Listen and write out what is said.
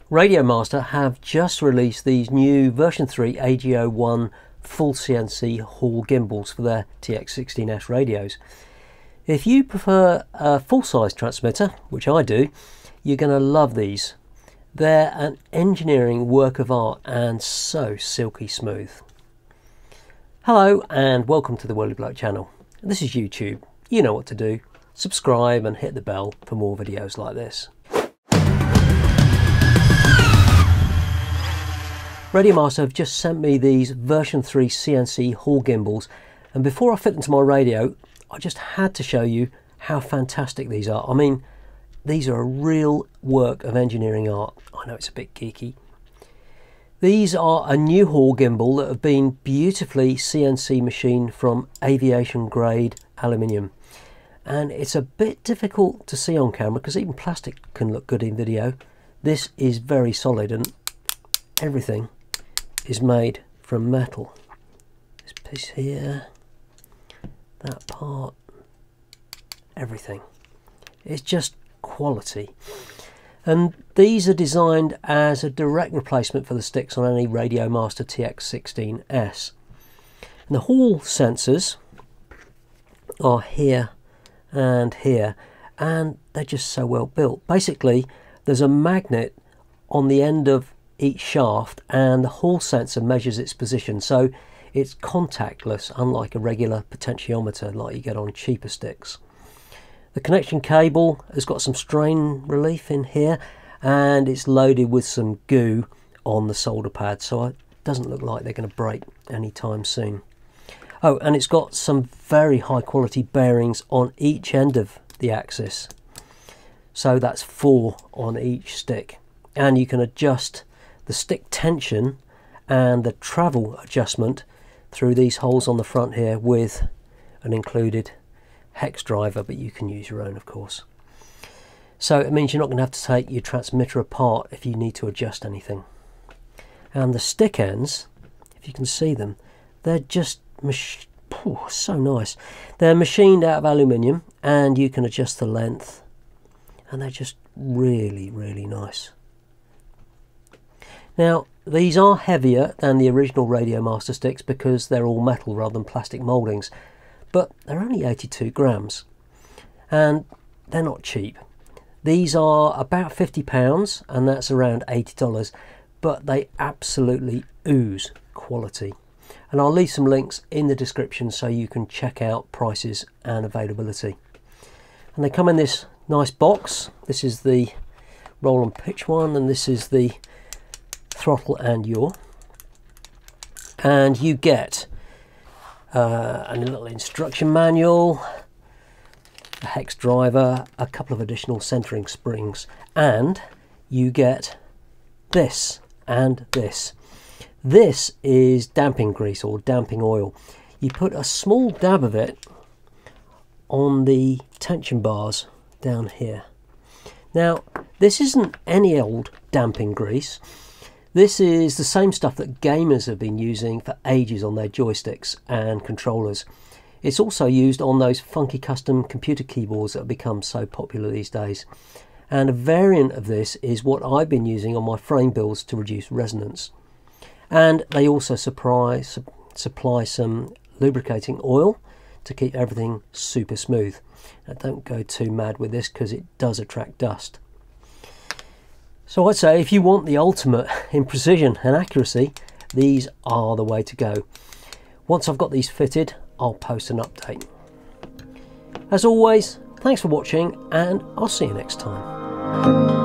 Radiomaster have just released these new version 3 AG01 full CNC Hall gimbals for their TX16S radios. If you prefer a full-size transmitter, which I do, you're going to love these. They're an engineering work of art and so silky smooth. Hello and welcome to the Whirly Bloke channel. This is YouTube. You know what to do. Subscribe and hit the bell for more videos like this. Radiomaster have just sent me these version 3 CNC Hall gimbals, and before I fit them to my radio I just had to show you how fantastic these are. I mean, these are a real work of engineering art. I know it's a bit geeky. These are a new Hall gimbal that have been beautifully CNC machined from aviation grade aluminium, and it's a bit difficult to see on camera because even plastic can look good in video. This is very solid and everything is made from metal. This piece here, that part, everything. It's just quality. And these are designed as a direct replacement for the sticks on any Radiomaster TX16S. And the Hall sensors are here and here, and they're just so well built. Basically, there's a magnet on the end of each shaft and the Hall sensor measures its position, so it's contactless, unlike a regular potentiometer like you get on cheaper sticks. The connection cable has got some strain relief in here, and it's loaded with some goo on the solder pad, so it doesn't look like they're going to break anytime soon. Oh, and it's got some very high quality bearings on each end of the axis, so that's 4 on each stick, and you can adjust the stick tension and the travel adjustment through these holes on the front here with an included hex driver, but you can use your own, of course. So it means you're not going to have to take your transmitter apart if you need to adjust anything. And the stick ends, if you can see them, they're just so nice. They're machined out of aluminium, and you can adjust the length, and they're just really, really nice. Now, these are heavier than the original Radiomaster sticks because they're all metal rather than plastic mouldings, but they're only 82 grams and they're not cheap. These are about £50 and that's around $80, but they absolutely ooze quality. And I'll leave some links in the description so you can check out prices and availability. And they come in this nice box. This is the roll and pitch one, and this is the throttle and yaw, and you get a little instruction manual, a hex driver, a couple of additional centering springs, and you get this and this. This is damping grease or damping oil. You put a small dab of it on the tension bars down here. Now, this isn't any old damping grease. This is the same stuff that gamers have been using for ages on their joysticks and controllers. It's also used on those funky custom computer keyboards that have become so popular these days. And a variant of this is what I've been using on my frame builds to reduce resonance. And they also supply some lubricating oil to keep everything super smooth. Now, don't go too mad with this because it does attract dust. So I'd say if you want the ultimate in precision and accuracy, these are the way to go. Once I've got these fitted, I'll post an update. As always, thanks for watching and I'll see you next time.